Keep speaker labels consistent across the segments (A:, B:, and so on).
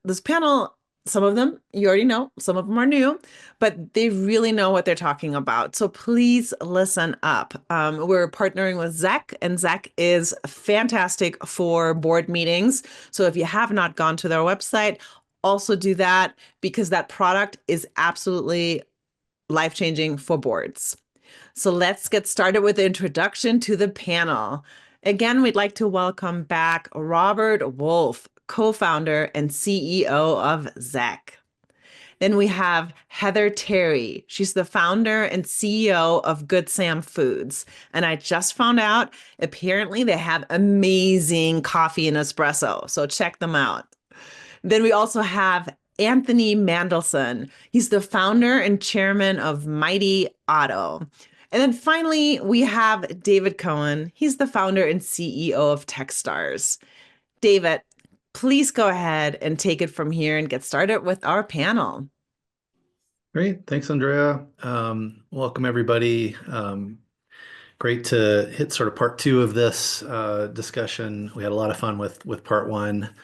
A: this panel, some of them you already know, some of them are new, but they really know what they're talking about. So please listen up. We're partnering with Zek, and Zek is fantastic for board meetings. So if you have not gone to their website, also do that because that product is absolutely life-changing for boards. So let's get started with the introduction to the panel. Again, we'd like to welcome back Robert Wolfe, co-founder and CEO of Zek. Then we have Heather Terry. She's the founder and CEO of GoodSAM Foods. And I just found out, apparently they have amazing coffee and espresso. So check them out. Then we also have Anthony Mendelson. He's the founder and chairman of Mighty Auto. And then finally, we have David Cohen. He's the founder and CEO of Techstars. David, please go ahead and take it from here and get started with our panel.
B: Great. Thanks, Andrea. Welcome, everybody. Great to hit sort of part two of this discussion. We had a lot of fun with part one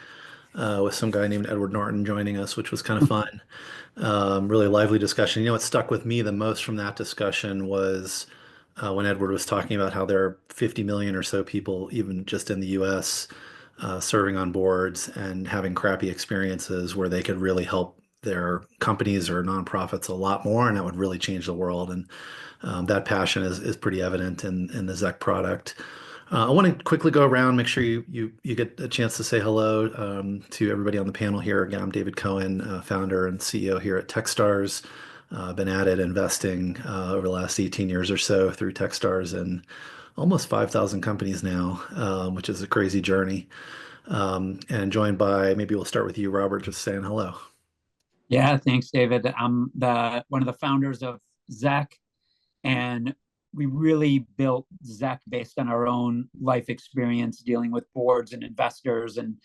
B: with some guy named Edward Norton joining us, which was kind of fun. Really lively discussion. You know, what stuck with me the most from that discussion was when Edward was talking about how there are 50 million or so people, even just in the US, serving on boards and having crappy experiences where they could really help their companies or nonprofits a lot more, and that would really change the world. And that passion is pretty evident in the Zek product. I want to quickly go around, make sure you get a chance to say hello to everybody on the panel here. Again, I'm David Cohen, founder and CEO here at Techstars. Been at it investing over the last 18 years or so through Techstars and almost 5,000 companies now, which is a crazy journey. And joined by, maybe we'll start with you, Robert, just saying hello.
C: Yeah, thanks, David. I'm one of the founders of Zek, and we really built Zek based on our own life experience dealing with boards and investors, and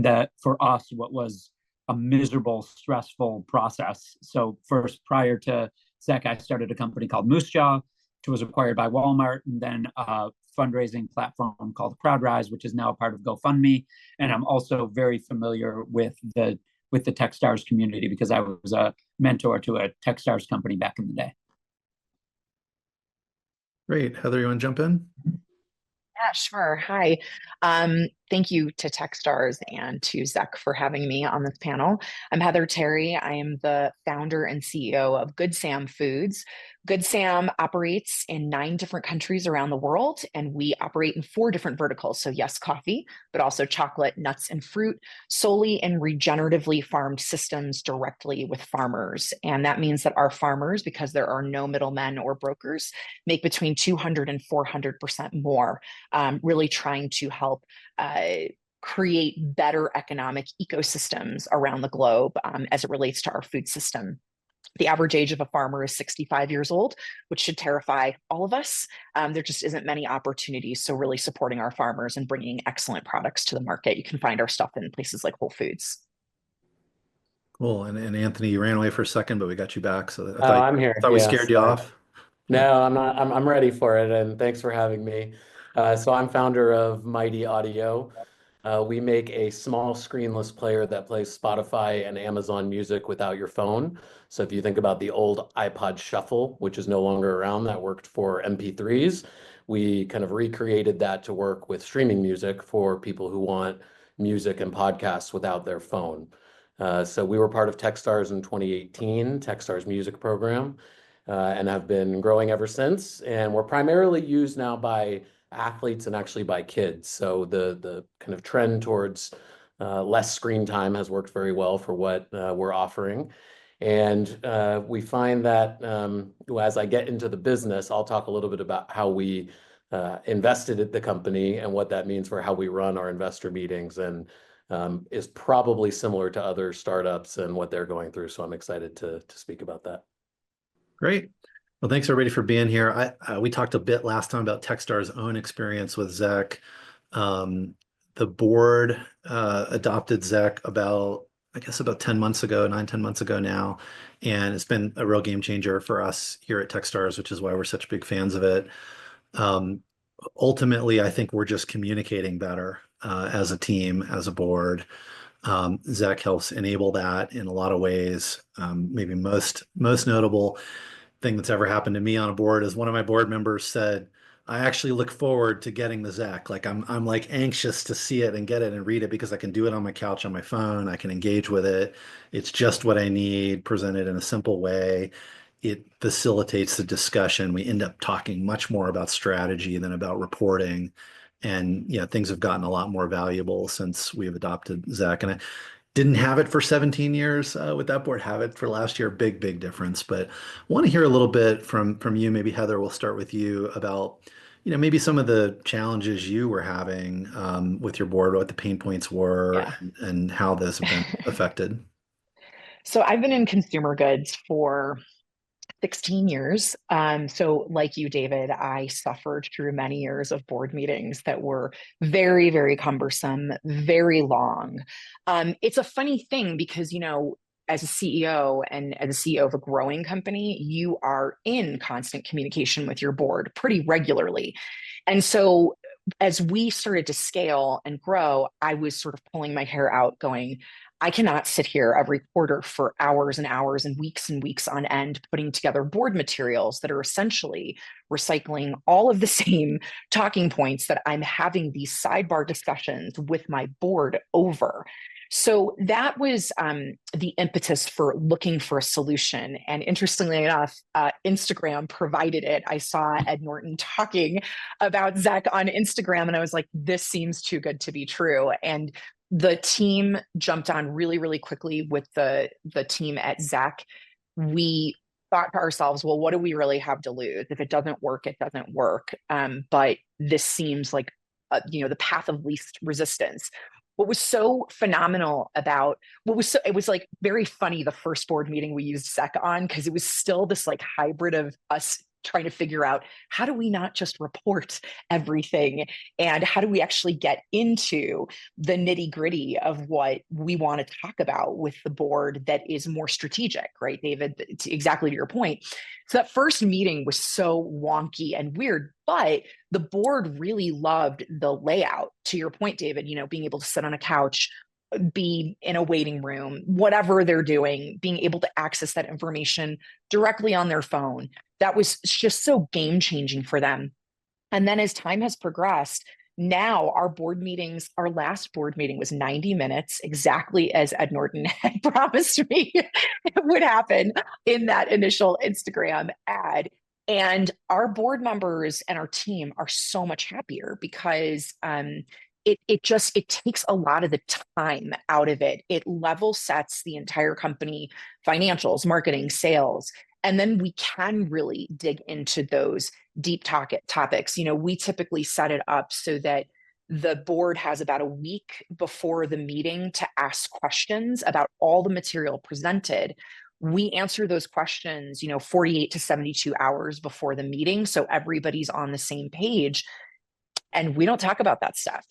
C: that for us, what was a miserable, stressful process. So first, prior to Zek, I started a company called Moose Jaw, which was acquired by Walmart, and then a fundraising platform called CrowdRise, which is now a part of GoFundMe. And I'm also very familiar with the Techstars community because I was a mentor to a Techstars company back in the day.
B: Great. Heather, you want to jump in?
D: Yeah, sure. Hi. Thank you to Techstars and to Zek for having me on this panel. I'm Heather Terry. I am the founder and CEO of GoodSAM Foods. GoodSAM operates in 9 different countries around the world, and we operate in 4 different verticals. So yes, coffee, but also chocolate, nuts, and fruit, solely in regeneratively farmed systems directly with farmers. And that means that our farmers, because there are no middlemen or brokers, make between 200 and 400% more, really trying to help create better economic ecosystems around the globe as it relates to our food system. The average age of a farmer is 65 years old, which should terrify all of us. There just isn't many opportunities. So really supporting our farmers and bringing excellent products to the market. You can find our stuff in places like Whole Foods.
B: Cool. And Anthony, you ran away for a second, but we got you back. So
E: I'm here.
B: I thought we scared you off.
E: No, I'm not. I'm ready for it, and thanks for having me. So I'm founder of Mighty Audio. We make a small screenless player that plays Spotify and Amazon Music without your phone. So if you think about the old iPod Shuffle, which is no longer around, that worked for MP3s, we kind of recreated that to work with streaming music for people who want music and podcasts without their phone. So we were part of Techstars in 2018, Techstars music program, and have been growing ever since. And we're primarily used now by athletes and actually by kids. So the kind of trend towards less screen time has worked very well for what we're offering. And we find that as I get into the business, I'll talk a little bit about how we invested at the company and what that means for how we run our investor meetings, and is probably similar to other startups and what they're going through. So I'm excited to speak about that.
B: Great. Well, thanks everybody for being here. We talked a bit last time about Techstars' own experience with Zek. The board adopted Zek about 10 months ago, 9, 10 months ago now. And it's been a real game changer for us here at Techstars, which is why we're such big fans of it. Ultimately, I think we're just communicating better as a team, as a board. Zach helps enable that in a lot of ways. Maybe most notable thing that's ever happened to me on a board is one of my board members said, I actually look forward to getting the Zach. Like I'm like anxious to see it and get it and read it because I can do it on my couch on my phone. I can engage with it. It's just what I need, presented in a simple way. It facilitates the discussion. We end up talking much more about strategy than about reporting. And yeah, things have gotten a lot more valuable since we've adopted Zach. And I didn't have it for 17 years with that board, have it for last year. Big difference. But I want to hear a little bit from you. Maybe Heather, we'll start with you about, maybe some of the challenges you were having with your board, what the pain points were,
D: Yeah.
B: and how this have been affected.
D: So I've been in consumer goods for 16 years. So like you, David, I suffered through many years of board meetings that were very, very cumbersome, very long. It's a funny thing because, as a CEO and as a CEO of a growing company, you are in constant communication with your board pretty regularly. And so as we started to scale and grow, I was sort of pulling my hair out going, I cannot sit here every quarter for hours and hours and weeks on end, putting together board materials that are essentially recycling all of the same talking points that I'm having these sidebar discussions with my board over. So that was the impetus for looking for a solution. And interestingly enough, Instagram provided it. I saw Ed Norton talking about Zach on Instagram, and I was like, this seems too good to be true. And the team jumped on really, really quickly with the team at Zach. We thought to ourselves, well, what do we really have to lose? If it doesn't work, it doesn't work. But this seems like, the path of least resistance. What was so phenomenal about it was like very funny the first board meeting we used Zach on, because it was still this like hybrid of us trying to figure out how do we not just report everything and how do we actually get into the nitty gritty of what we want to talk about with the board that is more strategic, right, David? Exactly to your point. So that first meeting was so wonky and weird, but the board really loved the layout. To your point, David, being able to sit on a couch, be in a waiting room, whatever they're doing, being able to access that information directly on their phone. That was just so game changing for them. And then as time has progressed, now our last board meeting was 90 minutes, exactly as Ed Norton had promised me it would happen in that initial Instagram ad. And our board members and our team are so much happier because it takes a lot of the time out of it. It level sets the entire company, financials, marketing, sales, and then we can really dig into those deep topics. We typically set it up so that the board has about a week before the meeting to ask questions about all the material presented. We answer those questions, 48 to 72 hours before the meeting. So everybody's on the same page. And we don't talk about that stuff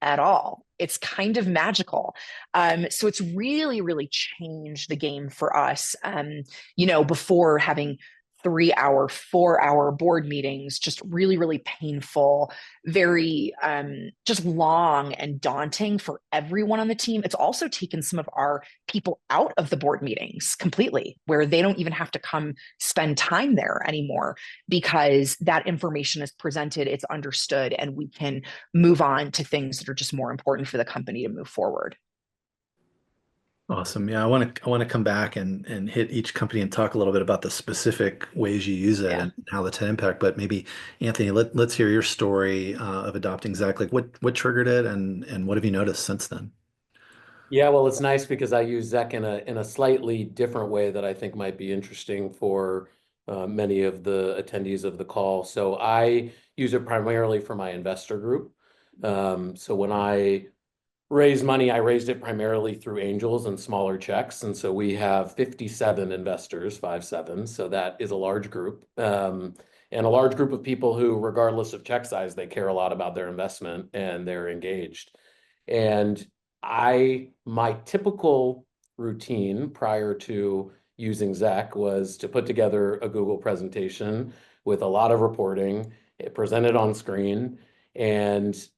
D: at all. It's kind of magical. So it's really, really changed the game for us. Before having 3-hour, 4-hour board meetings, just really, really painful, very just long and daunting for everyone on the team. It's also taken some of our people out of the board meetings completely, where they don't even have to come spend time there anymore because that information is presented, it's understood, and we can move on to things that are just more important for the company to move forward.
B: Awesome. Yeah, I want to come back and hit each company and talk a little bit about the specific ways you use it
D: Yeah.
B: and how that's had impact. But maybe Anthony, let's hear your story of adopting Zach. Like what triggered it and what have you noticed since then?
E: Yeah, well, it's nice because I use Zec in a slightly different way that I think might be interesting for many of the attendees of the call. So I use it primarily for my investor group. So when I raise money, I raised it primarily through angels and smaller checks. And so we have 57 investors, 57. So that is a large group. And a large group of people who, regardless of check size, they care a lot about their investment and they're engaged. And my typical routine prior to using Zec was to put together a Google presentation with a lot of reporting, it presented on screen, and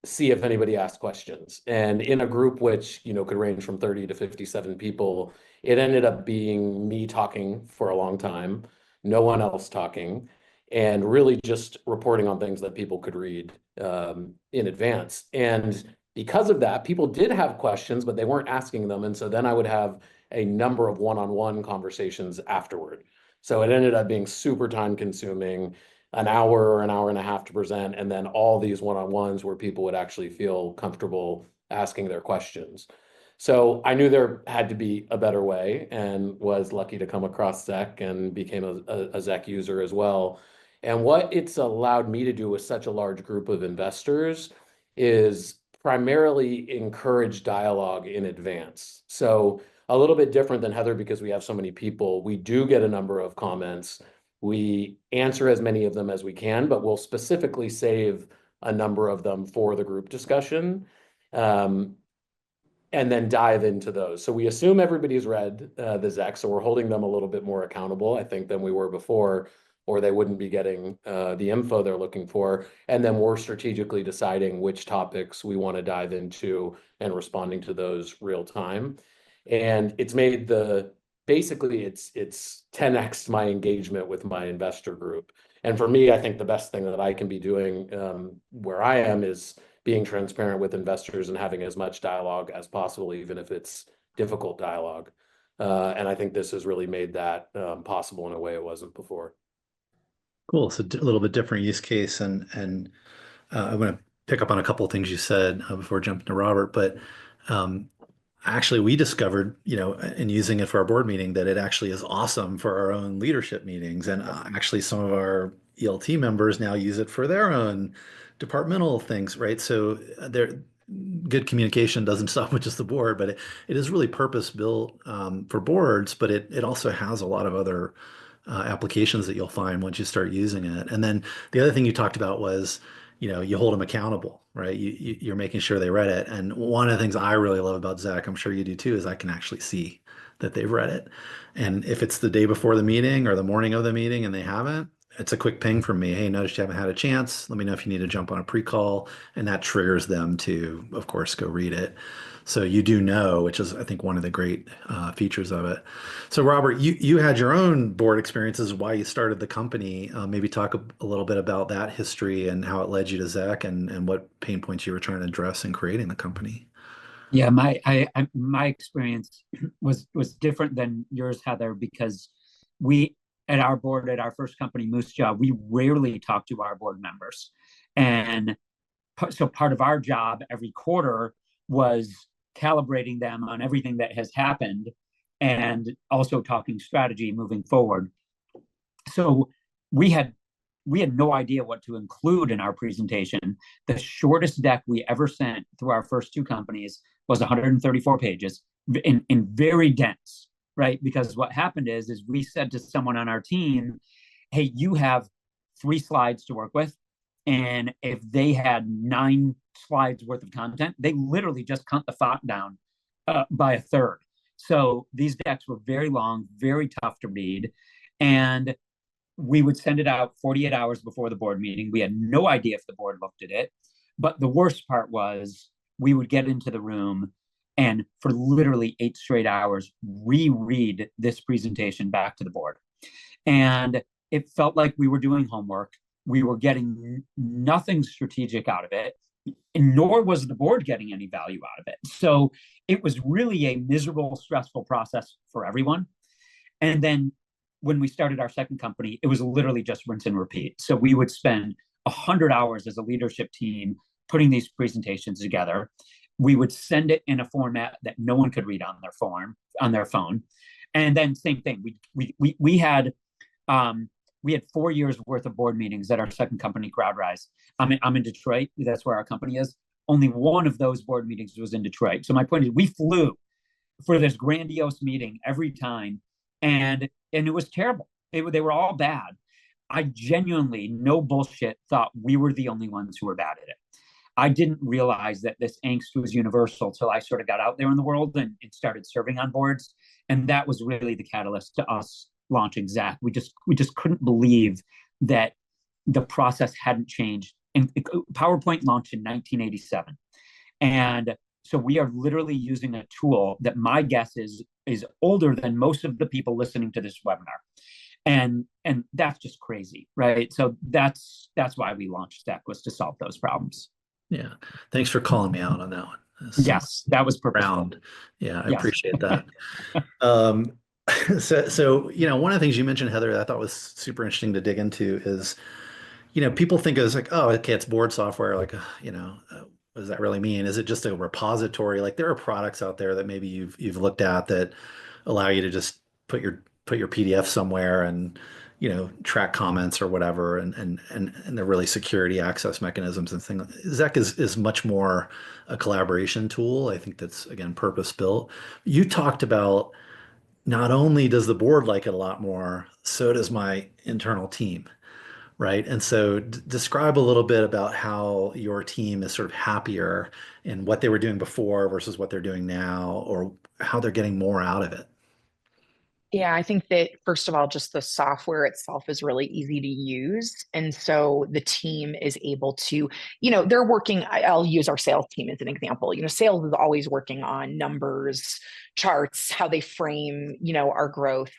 E: see if anybody asked questions. And in a group which, could range from 30 to 57 people, it ended up being me talking for a long time, no one else talking, and really just reporting on things that people could read in advance. And because of that, people did have questions, but they weren't asking them. And so then I would have a number of one-on-one conversations afterward. So it ended up being super time consuming, an hour or an hour and a half to present, and then all these one-on-ones where people would actually feel comfortable asking their questions. So I knew there had to be a better way, and was lucky to come across ZEC and became a ZEC user as well. And what it's allowed me to do with such a large group of investors is primarily encourage dialogue in advance. So a little bit different than Heather, because we have so many people, we do get a number of comments. We answer as many of them as we can, but we'll specifically save a number of them for the group discussion, and then dive into those. So we assume everybody's read the ZEC, so we're holding them a little bit more accountable, I think, than we were before, or they wouldn't be getting the info they're looking for. And then we're strategically deciding which topics we want to dive into and responding to those real time. And it's made basically it's 10x my engagement with my investor group. And for me, I think the best thing that I can be doing where I am is being transparent with investors and having as much dialogue as possible, even if it's difficult dialogue. And I think this has really made that possible in a way it wasn't before.
B: Cool. So a little bit different use case, and I want to pick up on a couple of things you said before jumping to Robert. But actually, we discovered, in using it for our board meeting, that it actually is awesome for our own leadership meetings. And actually, some of our ELT members now use it for their own departmental things, right? So good communication doesn't stop with just the board, but it is really purpose built for boards, but it also has a lot of other applications that you'll find once you start using it. And then the other thing you talked about was, you hold them accountable, right? You're making sure they read it. And one of the things I really love about ZEC, I'm sure you do too, is I can actually see that they've read it. And if it's the day before the meeting or the morning of the meeting and they haven't, it's a quick ping from me. Hey, notice you haven't had a chance. Let me know if you need to jump on a pre-call. And that triggers them to, of course, go read it. So you do know, which is, I think, one of the great features of it. So Robert, you had your own board experiences, why you started the company. Maybe talk a little bit about that history and how it led you to ZEC, and what pain points you were trying to address in creating the company.
C: Yeah, my experience was different than yours, Heather, because we at our board at our first company, Moose Jaw, we rarely talk to our board members, and so part of our job every quarter was calibrating them on everything that has happened, and also talking strategy moving forward. So we had no idea what to include in our presentation. The shortest deck we ever sent through our first two companies was 134 pages, in very dense, right? Because what happened is we said to someone on our team, hey, you have 3 slides to work with. And if they had 9 slides worth of content, they literally just cut the font down by a third. So these decks were very long, very tough to read. And we would send it out 48 hours before the board meeting. We had no idea if the board looked at it. But the worst part was we would get into the room and for literally 8 straight hours, reread this presentation back to the board. And it felt like we were doing homework. We were getting nothing strategic out of it, and nor was the board getting any value out of it. So it was really a miserable, stressful process for everyone. And then when we started our second company, it was literally just rinse and repeat. So we would spend 100 hours as a leadership team putting these presentations together. We would send it in a format that no one could read on their phone. And then same thing, we had 4 years worth of board meetings at our second company, CrowdRise. I'm in Detroit. That's where our company is. Only one of those board meetings was in Detroit. So my point is, we flew for this grandiose meeting every time, and it was terrible. They were all bad. I genuinely, no bullshit, thought we were the only ones who were bad at it. I didn't realize that this angst was universal till I sort of got out there in the world and started serving on boards. And that was really the catalyst to us launching ZEC. We just couldn't believe that the process hadn't changed PowerPoint launched in 1987. And so we are literally using a tool that my guess is older than most of the people listening to this webinar. And that's just crazy, right? So that's why we launched ZEC, was to solve those problems.
B: Yeah. Thanks for calling me out on that one.
C: Yes, that was purposeful.
B: Round. Yeah, I
C: Yes.
B: appreciate that. So, one of the things you mentioned, Heather, that I thought was super interesting to dig into is, people think it's like, oh, okay, it's board software. Like, what does that really mean? Is it just a repository? Like, there are products out there that maybe you've looked at that allow you to just put your PDF somewhere and track comments or whatever, and they're really security access mechanisms and things. ZEC is much more a collaboration tool. I think that's, again, purpose built. You talked about not only does the board like it a lot more, so does my internal team, right? And so describe a little bit about how your team is sort of happier in what they were doing before versus what they're doing now, or how they're getting more out of it.
D: Yeah, I think that first of all, just the software itself is really easy to use. And so the team is able to, they're working, I'll use our sales team as an example. Sales is always working on numbers, charts, how they frame, our growth.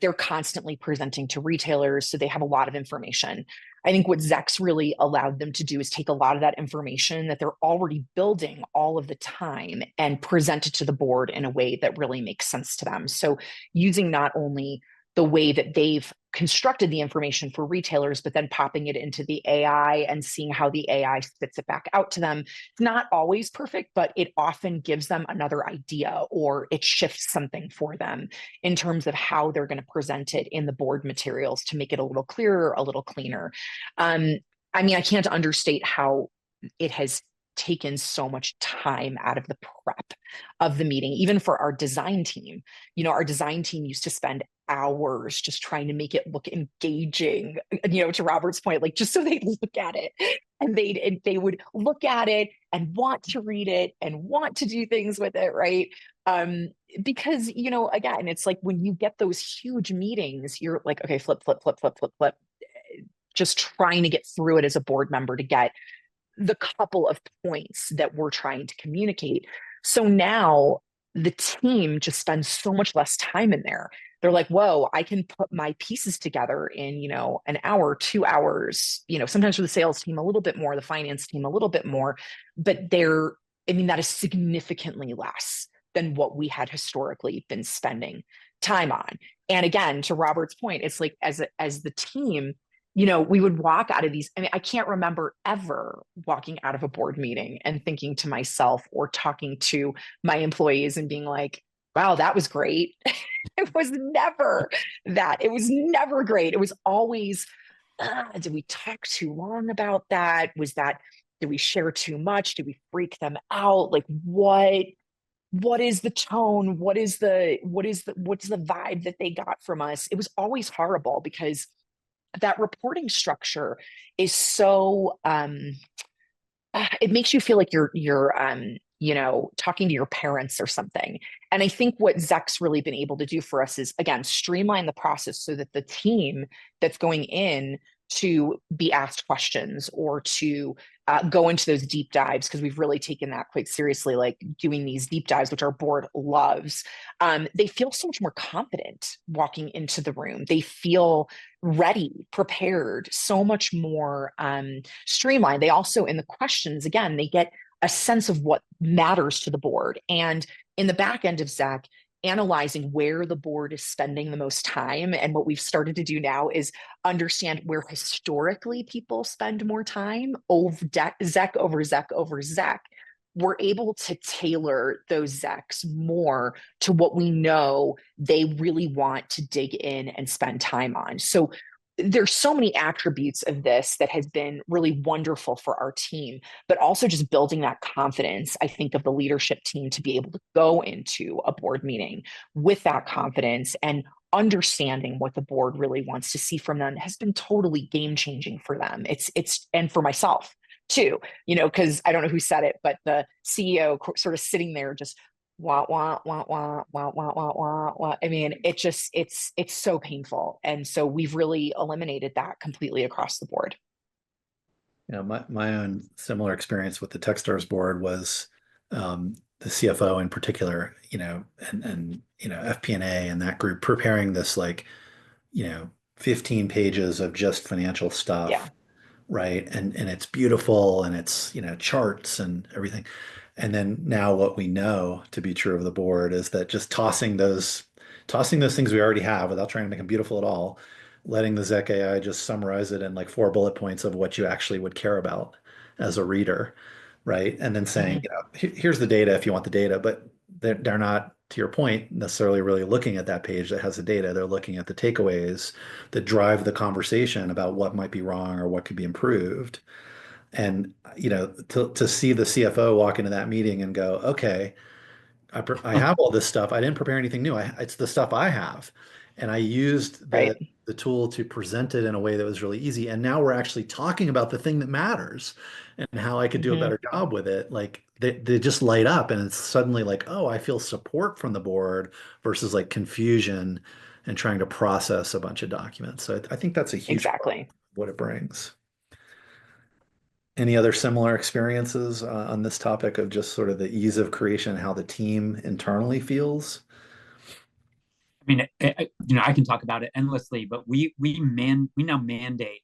D: They're constantly presenting to retailers, so they have a lot of information. I think what ZEC's really allowed them to do is take a lot of that information that they're already building all of the time and present it to the board in a way that really makes sense to them. So using not only the way that they've constructed the information for retailers, but then popping it into the AI and seeing how the AI spits it back out to them. It's not always perfect, but it often gives them another idea, or it shifts something for them in terms of how they're going to present it in the board materials to make it a little clearer, a little cleaner. I can't understate how it has taken so much time out of the prep of the meeting, even for our design team. Our design team used to spend hours just trying to make it look engaging, to Robert's point, like just so they'd look at it and they would look at it and want to read it and want to do things with it, right? Because, again, it's like when you get those huge meetings, you're like, okay, flip, just trying to get through it as a board member to get the couple of points that we're trying to communicate. So now the team just spends so much less time in there. They're like, whoa, I can put my pieces together in, an hour, 2 hours, sometimes for the sales team, a little bit more, the finance team, a little bit more, but that is significantly less than what we had historically been spending time on. And again, to Robert's point, it's like as the team, we would walk out of these. I can't remember ever walking out of a board meeting and thinking to myself or talking to my employees and being like, wow, that was great. It was never that. It was never great. It was always, did we talk too long about that? Did we share too much? Did we freak them out? Like what is the tone? What's the vibe that they got from us? It was always horrible because that reporting structure is so it makes you feel like you're talking to your parents or something. And I think what ZEC's really been able to do for us is, again, streamline the process so that the team that's going in to be asked questions or to go into those deep dives, because we've really taken that quite seriously, like doing these deep dives, which our board loves. They feel so much more confident walking into the room. They feel ready, prepared, so much more streamlined. They also, in the questions, again, they get a sense of what matters to the board. And in the back end of ZEC, analyzing where the board is spending the most time. And what we've started to do now is understand where historically people spend more time over ZEC over ZEC over ZEC. We're able to tailor those ZECs more to what we know they really want to dig in and spend time on. So there's so many attributes of this that has been really wonderful for our team, but also just building that confidence, I think, of the leadership team to be able to go into a board meeting with that confidence and understanding what the board really wants to see from them has been totally game changing for them. And for myself too, because I don't know who said it, but the CEO sort of sitting there just wah, wah, wah, wah, wah, wah, wah, wah, wah. It's so painful. And so we've really eliminated that completely across the board.
B: My own similar experience with the Techstars board was the CFO in particular, and FP&A and that group preparing this like, 15 pages of just financial
D: Yeah,
B: stuff, right? And it's beautiful and it's, charts and everything. And then now what we know to be true of the board is that just tossing those things we already have without trying to make them beautiful at all, letting the Zec AI just summarize it in like 4 bullet points of what you actually would care about as a reader, right? And then saying,
D: hmm
B: here's the data if you want the data, but they're not, to your point, necessarily really looking at that page that has the data. They're looking at the takeaways that drive the conversation about what might be wrong or what could be improved. And to see the CFO walk into that meeting and go, okay, I have all this stuff. I didn't prepare anything new. It's the stuff I have. And I used the
D: right,
B: the tool to present it in a way that was really easy. And now we're actually talking about the thing that matters and how I could do a
D: hmm
B: better job with it. Like they just light up and it's suddenly like, oh, I feel support from the board versus like confusion and trying to process a bunch of documents. So I think that's a huge part of
D: exactly.
B: what it brings. Any other similar experiences on this topic of just sort of the ease of creation, how the team internally feels?
C: I mean, I can talk about it endlessly, but we now mandate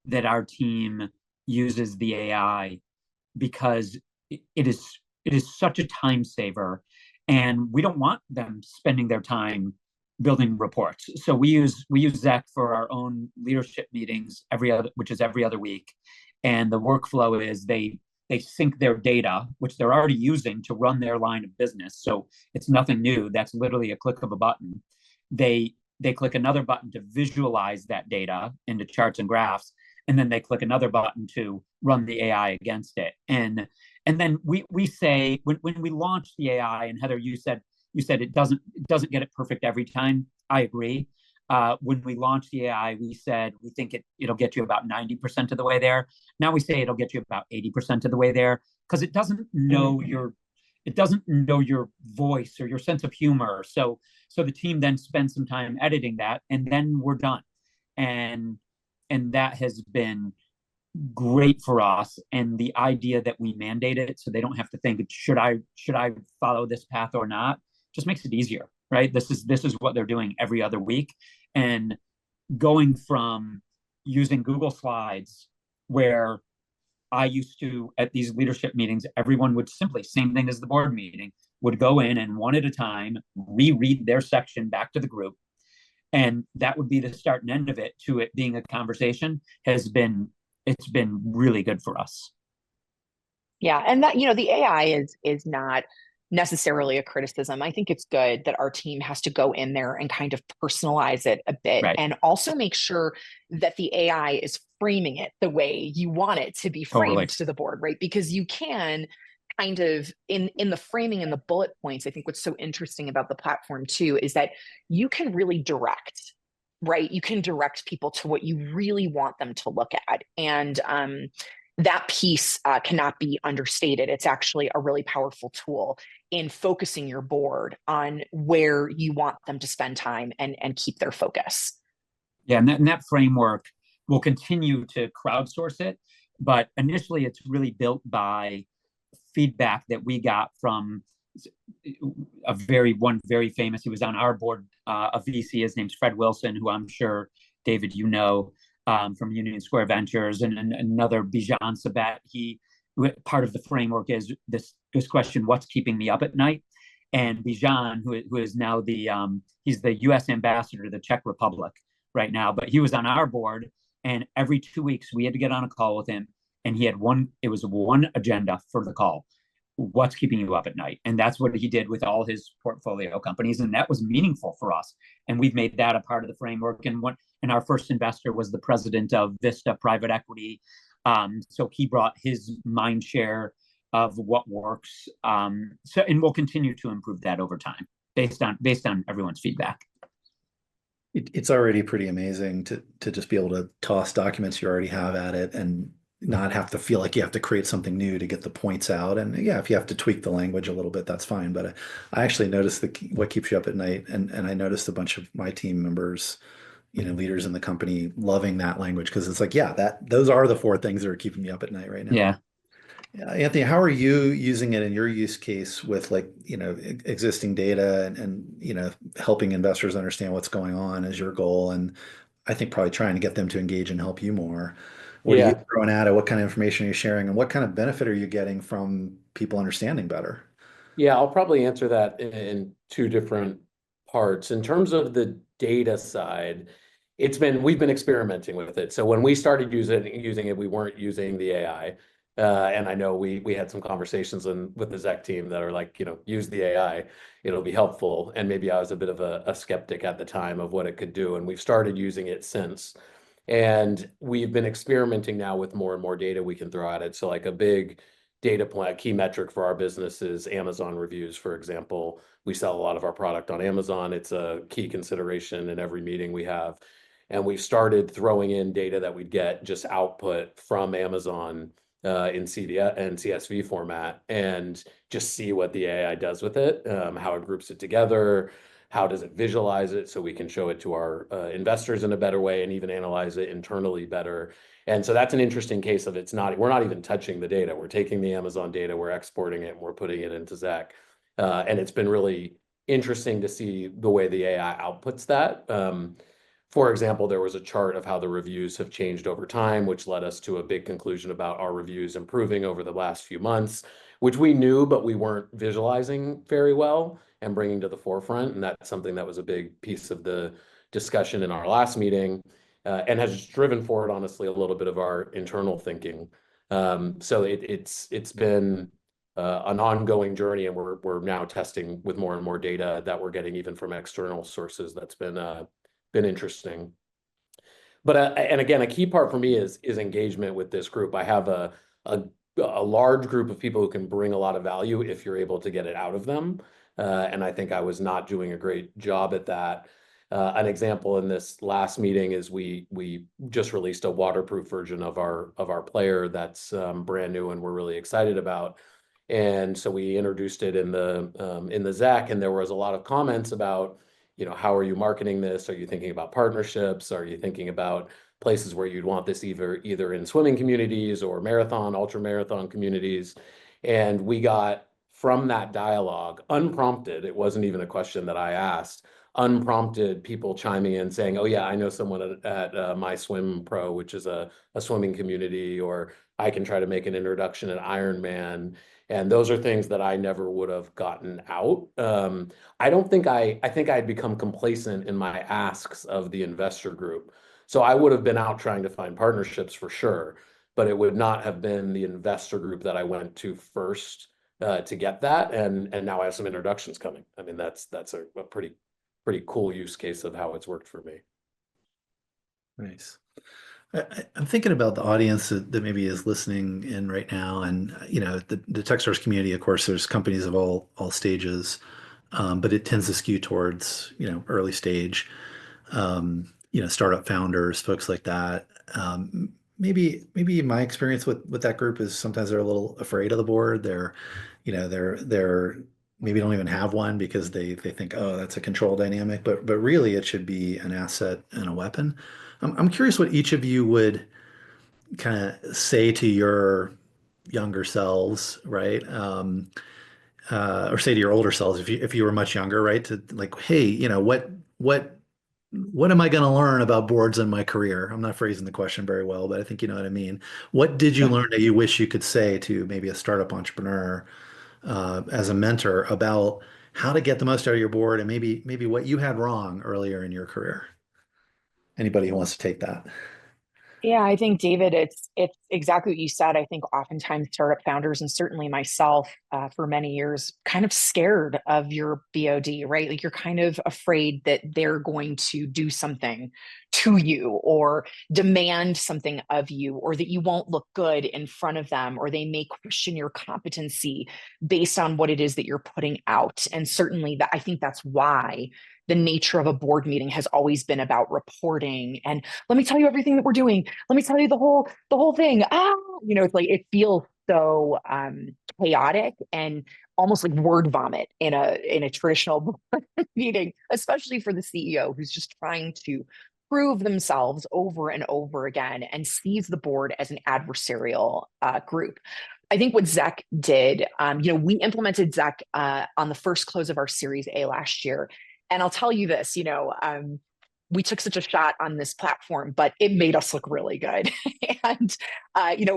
C: that our team uses the AI because it is such a time saver, and we don't want them spending their time building reports. So we use Zach for our own leadership meetings which is every other week, and the workflow is they sync their data, which they're already using to run their line of business. So it's nothing new. That's literally a click of a button. They click another button to visualize that data into charts and graphs, and then they click another button to run the AI against it. And then we say when we launch the AI, and Heather, you said it doesn't get it perfect every time. I agree. When we launched the AI, we said we think it'll get you about 90% of the way there. Now we say it'll get you about 80% of the way there because
D: hmm
C: it doesn't know your voice or your sense of humor. So the team then spends some time editing that, and then we're done. And and that has been great for us. And the idea that we mandate it so they don't have to think, should I follow this path or not, just makes it easier, right? This is what they're doing every other week. And going from using Google Slides, where I used to, at these leadership meetings, everyone would simply, same thing as the board meeting, would go in and one at a time reread their section back to the group. And that would be the start and end of it, to it being a conversation. It's been really good for us.
D: Yeah, and that, the AI is not necessarily a criticism. I think it's good that our team has to go in there and kind of personalize it a bit
C: Right.
D: and also make sure that the AI is framing it the way you want it to be framed
C: Totally.
D: to the board, right? Because you can kind of in the framing and the bullet points, I think what's so interesting about the platform too is that you can really direct, right? You can direct people to what you really want them to look at. And that piece cannot be understated. It's actually a really powerful tool in focusing your board on where you want them to spend time and keep their focus.
C: Yeah, and that framework will continue to crowdsource it, but initially it's really built by feedback that we got from one very famous. He was on our board, a VC. His name's Fred Wilson, who I'm sure David, from Union Square Ventures, and another Bijan Sabat. Part of the framework is this question: what's keeping me up at night? And Bijan, who is now he's the U.S. ambassador to the Czech Republic right now, but he was on our board, and every 2 weeks we had to get on a call with him, and he had it was one agenda for the call: what's keeping you up at night? And that's what he did with all his portfolio companies, and that was meaningful for us. And we've made that a part of the framework. And our first investor was the president of Vista Private Equity. So he brought his mind share of what works. And we'll continue to improve that over time based on everyone's feedback.
B: It's already pretty amazing to just be able to toss documents you already have at it and not have to feel like you have to create something new to get the points out. And yeah, if you have to tweak the language a little bit, that's fine. But I actually noticed what keeps you up at night, and I noticed a bunch of my team members leaders in the company loving that language because it's like, yeah, those are the four things that are keeping me up at night right now.
C: Yeah.
B: Anthony, how are you using it in your use case with like, existing data and helping investors understand what's going on as your goal? And I think probably trying to get them to engage and help you more. What are you
E: Yeah.
B: throwing at it? What kind of information are you sharing? And what kind of benefit are you getting from people understanding better?
E: Yeah, I'll probably answer that in two different parts. In terms of the data side, we've been experimenting with it. So when we started using it, we weren't using the AI. And I know we had some conversations with the Zec team that are like, use the AI, it'll be helpful. And maybe I was a bit of a skeptic at the time of what it could do. And we've started using it since. And we've been experimenting now with more and more data we can throw at it. So like a big data point, key metric for our business is Amazon reviews, for example. We sell a lot of our product on Amazon. It's a key consideration in every meeting we have. And we've started throwing in data that we'd get just output from Amazon in CDF and CSV format and just see what the AI does with it, how it groups it together, how does it visualize it so we can show it to our investors in a better way and even analyze it internally better. And so that's an interesting case of we're not even touching the data. We're taking the Amazon data, we're exporting it, and we're putting it into Zec. And it's been really interesting to see the way the AI outputs that. For example, there was a chart of how the reviews have changed over time, which led us to a big conclusion about our reviews improving over the last few months, which we knew, but we weren't visualizing very well and bringing to the forefront. And that's something that was a big piece of the discussion in our last meeting. And has driven forward, honestly, a little bit of our internal thinking. So it's been an ongoing journey, and we're now testing with more and more data that we're getting even from external sources. That's been interesting. But and again, a key part for me is engagement with this group. I have a large group of people who can bring a lot of value if you're able to get it out of them. And I think I was not doing a great job at that. An example in this last meeting is we just released a waterproof version of our player that's brand new and we're really excited about. And so we introduced it in the Zec, and there was a lot of comments about, how are you marketing this? Are you thinking about partnerships? Are you thinking about places where you'd want this either in swimming communities or marathon, ultra marathon communities? And we got from that dialogue, unprompted, it wasn't even a question that I asked, unprompted people chiming in saying, oh yeah, I know someone at My Swim Pro, which is a swimming community, or I can try to make an introduction at Ironman. And those are things that I never would have gotten out. I think I'd become complacent in my asks of the investor group. So I would have been out trying to find partnerships for sure, but it would not have been the investor group that I went to first to get that. And now I have some introductions coming. I mean, that's a pretty cool use case of how it's worked for me.
B: Nice. I'm thinking about the audience that maybe is listening in right now, and the Techstars community. Of course, there's companies of all stages, but it tends to skew towards early stage, startup founders, folks like that. Maybe my experience with that group is sometimes they're a little afraid of the board. They're maybe don't even have one because they think, oh, that's a control dynamic, but really it should be an asset and a weapon. I'm curious what each of you would kind of say to your younger selves, right? Or say to your older selves if you were much younger, right? To like, hey, what am I going to learn about boards in my career? I'm not phrasing the question very well, but I think you know what I mean. What did you learn that you wish you could say to maybe a startup entrepreneur as a mentor about how to get the most out of your board and maybe what you had wrong earlier in your career? Anybody who wants to take that?
D: Yeah, I think David, it's exactly what you said. I think oftentimes startup founders, and certainly myself, for many years, kind of scared of your BOD, right? Like you're kind of afraid that they're going to do something to you or demand something of you, or that you won't look good in front of them, or they may question your competency based on what it is that you're putting out. And certainly that I think that's why the nature of a board meeting has always been about reporting and let me tell you everything that we're doing. Let me tell you the whole thing. It's like it feels so chaotic and almost like word vomit in a traditional meeting, especially for the CEO who's just trying to prove themselves over and over again and sees the board as an adversarial group. I think what Zach did, we implemented Zach on the first close of our Series A last year. And I'll tell you this, we took such a shot on this platform, but it made us look really good. And,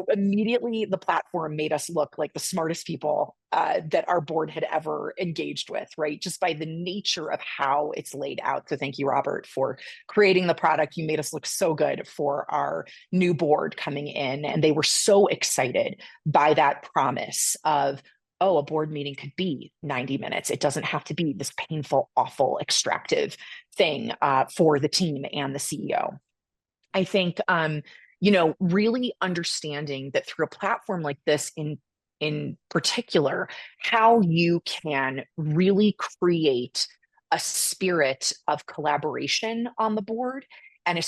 D: immediately the platform made us look like the smartest people that our board had ever engaged with, right? Just by the nature of how it's laid out. So thank you, Robert, for creating the product. You made us look so good for our new board coming in. And they were so excited by that promise of, oh, a board meeting could be 90 minutes. It doesn't have to be this painful, awful, extractive thing for the team and the CEO. I think, really understanding that through a platform like this in particular, how you can really create a spirit of collaboration on the board. And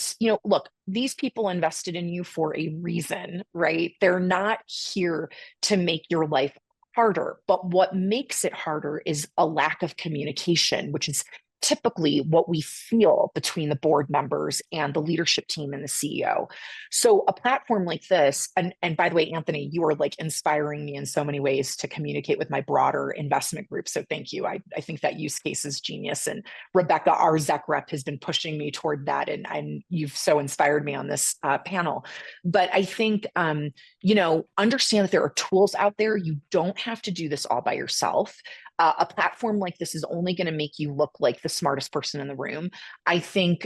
D: look, these people invested in you for a reason, right? They're not here to make your life harder. But what makes it harder is a lack of communication, which is typically what we feel between the board members and the leadership team and the CEO. So a platform like this, and by the way, Anthony, you are like inspiring me in so many ways to communicate with my broader investment group. So thank you. I think that use case is genius. And Rebecca, our Zach rep, has been pushing me toward that. And you've so inspired me on this panel. But I think, understand that there are tools out there. You don't have to do this all by yourself. A platform like this is only going to make you look like the smartest person in the room. I think,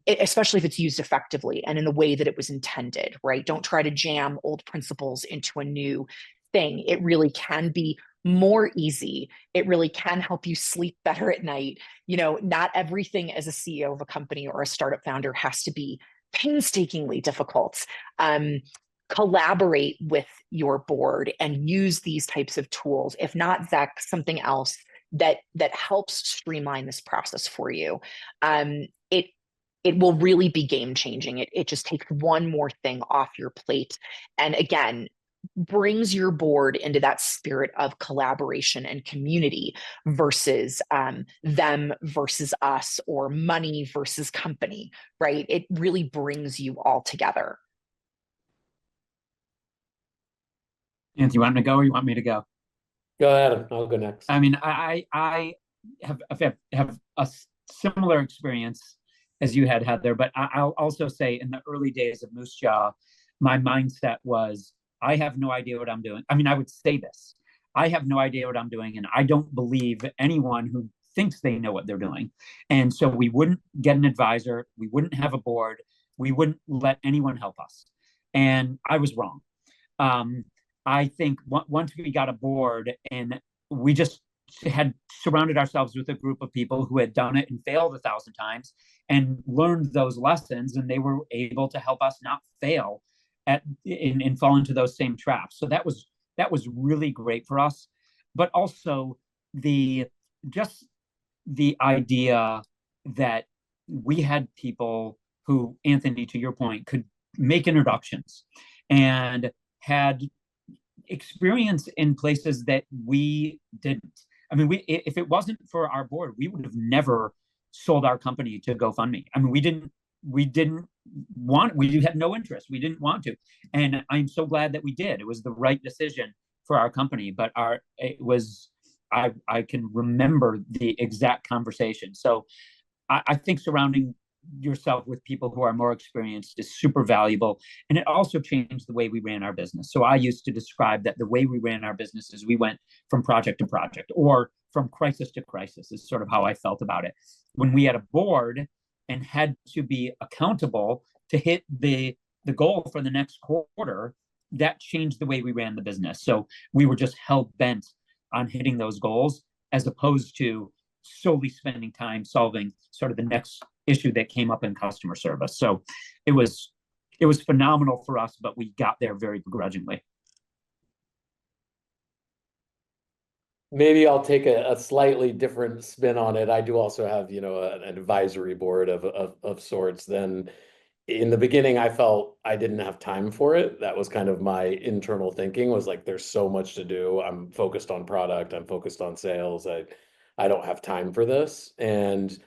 D: especially if it's used effectively and in the way that it was intended, right? Don't try to jam old principles into a new thing. It really can be more easy. It really can help you sleep better at night. Not everything as a CEO of a company or a startup founder has to be painstakingly difficult. Collaborate with your board and use these types of tools. If not Zach, something else that helps streamline this process for you. It will really be game changing. It just takes one more thing off your plate, and again, brings your board into that spirit of collaboration and community versus them versus us, or money versus company, right? It really brings you all together.
C: Anthony, you want me to go or you want me to go?
E: Go ahead. I'll go next.
C: I mean, I have a similar experience as you had, Heather, but I'll also say in the early days of Moose Jaw, my mindset was, I have no idea what I'm doing. I mean, I would say this, I have no idea what I'm doing, and I don't believe anyone who thinks they know what they're doing. And so we wouldn't get an advisor, we wouldn't have a board, we wouldn't let anyone help us. And I was wrong. I think once we got a board and we just had surrounded ourselves with a group of people who had done it and failed 1,000 times and learned those lessons, and they were able to help us not fail and fall into those same traps. So that was really great for us. But also the idea that we had people who, Anthony, to your point, could make introductions and had experience in places that we didn't. I mean, if it wasn't for our board, we would have never sold our company to GoFundMe. I mean, we had no interest. We didn't want to. And I'm so glad that we did. It was the right decision for our company, but I can remember the exact conversation. So I think surrounding yourself with people who are more experienced is super valuable. And it also changed the way we ran our business. So I used to describe that the way we ran our business is we went from project to project, or from crisis to crisis, is sort of how I felt about it. When we had a board and had to be accountable to hit the goal for the next quarter, that changed the way we ran the business. So we were just hell bent on hitting those goals, as opposed to solely spending time solving sort of the next issue that came up in customer service. So it was phenomenal for us, but we got there very begrudgingly.
E: Maybe I'll take a slightly different spin on it. I do also have, an advisory board of sorts. Then in the beginning, I felt I didn't have time for it. That was kind of my internal thinking, was like, there's so much to do. I'm focused on product. I'm focused on sales. I don't have time for this. And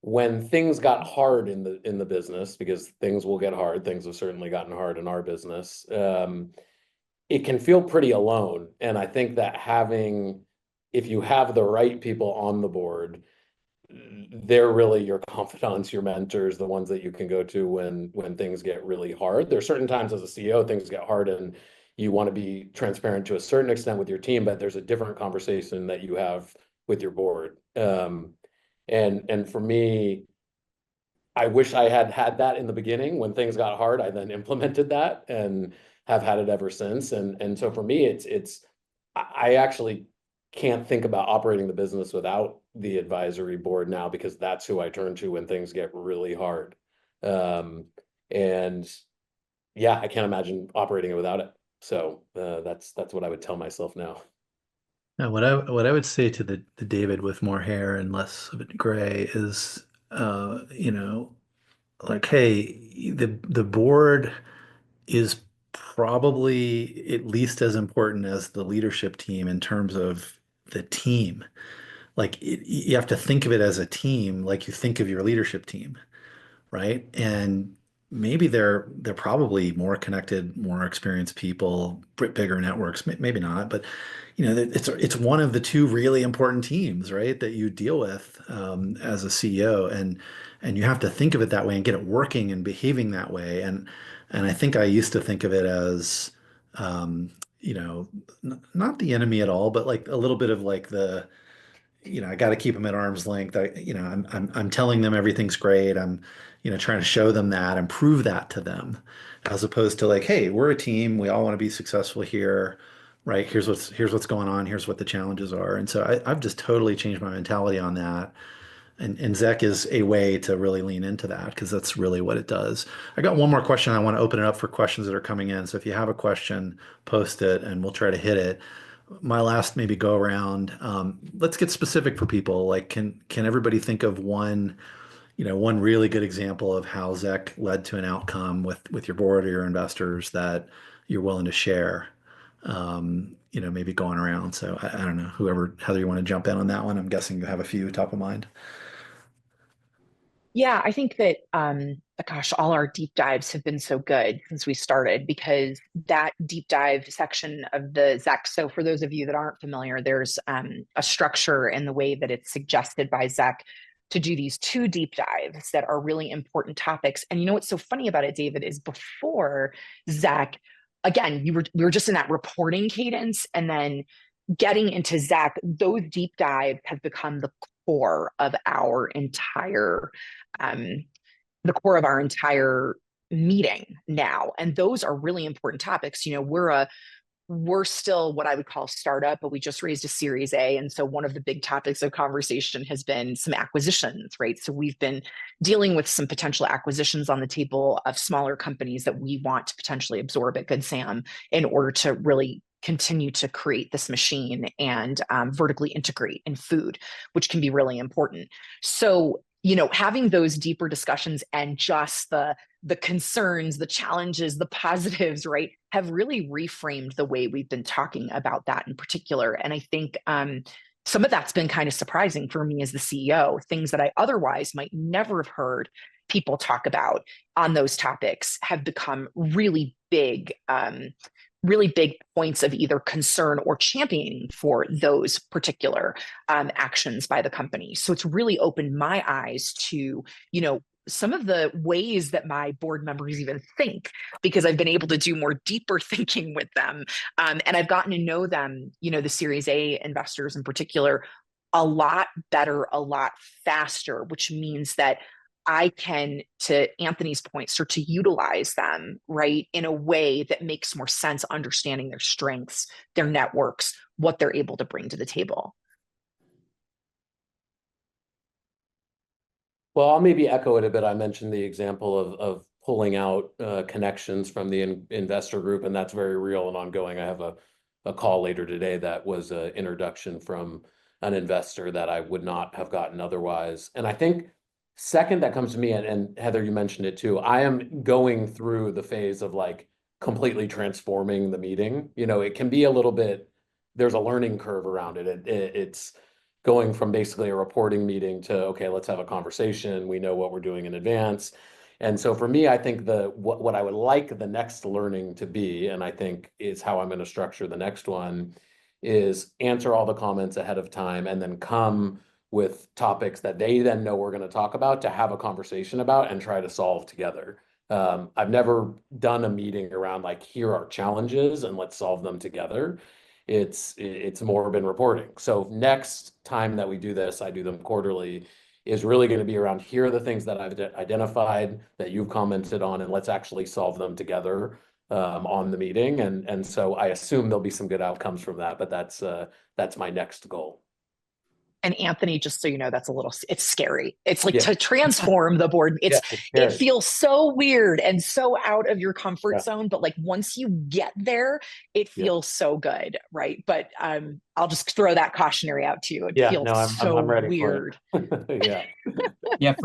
E: when things got hard in the business, because things will get hard, things have certainly gotten hard in our business, it can feel pretty alone. And I think that if you have the right people on the board, they're really your confidants, your mentors, the ones that you can go to when things get really hard. There's certain times as a CEO, things get hard and you want to be transparent to a certain extent with your team, but there's a different conversation that you have with your board. And for me, I wish I had had that in the beginning. When things got hard, I then implemented that and have had it ever since. And so for me, I actually can't think about operating the business without the advisory board now, because that's who I turn to when things get really hard. And yeah, I can't imagine operating it without it. So that's what I would tell myself now.
B: Now, what I would say to the David with more hair and less of it gray is, like, hey, the board is probably at least as important as the leadership team in terms of the team. Like you have to think of it as a team, like you think of your leadership team, right? And maybe they're probably more connected, more experienced people, bigger networks. Maybe not, but it's one of the two really important teams, right? That you deal with as a CEO, and you have to think of it that way and get it working and behaving that way. And I think I used to think of it as, um, not the enemy at all, but like a little bit of like I got to keep them at arm's length. I'm telling them everything's great. I'm, trying to show them that and prove that to them, as opposed to like, hey, we're a team. We all want to be successful here, right? Here's what's going on. Here's what the challenges are. And so I've just totally changed my mentality on that. And Zech is a way to really lean into that because that's really what it does. I got one more question. I want to open it up for questions that are coming in. So if you have a question, post it and we'll try to hit it. My last maybe go around. Let's get specific for people. Like, can everybody think of one really good example of how Zech led to an outcome with your board or your investors that you're willing to share? Maybe going around. So I don't know, Heather, you want to jump in on that one? I'm guessing you have a few top of mind.
D: Yeah, I think that, gosh, all our deep dives have been so good since we started, because that deep dive section of the Zech. So for those of you that aren't familiar, there's a structure in the way that it's suggested by Zech to do these two deep dives that are really important topics. And you know what's so funny about it, David, is before Zech, again, we were just in that reporting cadence, and then getting into Zech, those deep dives have become core of our entire um, the core of our entire meeting now. And those are really important topics. We're still what I would call startup, but we just raised a Series A. And so one of the big topics of conversation has been some acquisitions, right? So we've been dealing with some potential acquisitions on the table of smaller companies that we want to potentially absorb at GoodSAM in order to really continue to create this machine and vertically integrate in food, which can be really important. So, having those deeper discussions and just the concerns, the challenges, the positives, right, have really reframed the way we've been talking about that in particular. And I think some of that's been kind of surprising for me as the CEO. Things that I otherwise might never have heard people talk about on those topics have become really big points of either concern or championing for those particular actions by the company. So it's really opened my eyes to, some of the ways that my board members even think, because I've been able to do more deeper thinking with them. And I've gotten to know them, the Series A investors in particular, a lot better, a lot faster, which means that I can, to Anthony's point, start to utilize them, right, in a way that makes more sense, understanding their strengths, their networks, what they're able to bring to the table.
E: Well, I'll maybe echo it a bit. I mentioned the example of pulling out connections from the investor group, and that's very real and ongoing. I have a call later today that was an introduction from an investor that I would not have gotten otherwise. And I think second that comes to me, and Heather, you mentioned it too, I am going through the phase of like completely transforming the meeting. It can be a little bit, there's a learning curve around it. It's going from basically a reporting meeting to, okay, let's have a conversation. We know what we're doing in advance. And so for me, I think what I would like the next learning to be, and I think is how I'm going to structure the next one, is answer all the comments ahead of time and then come with topics that they then know we're going to talk about to have a conversation about and try to solve together. I've never done a meeting around like, here are challenges and let's solve them together. It's more been reporting. So next time that we do this, I do them quarterly, is really going to be around, here are the things that I've identified that you've commented on, and let's actually solve them together on the meeting. And so I assume there'll be some good outcomes from that, but that's my next goal.
D: And Anthony, just so you know, it's scary. It's like
E: Yeah.
D: to transform the board.
E: Yeah,
D: It feels so weird and so out of your comfort
E: Yeah.
D: zone, but like once you get there, it feels so good, right? But I'll just throw that cautionary out to you. It
E: Yeah,
D: feels
E: no,
D: so
E: I'm ready
D: weird.
E: for it. Yeah.
C: Yeah,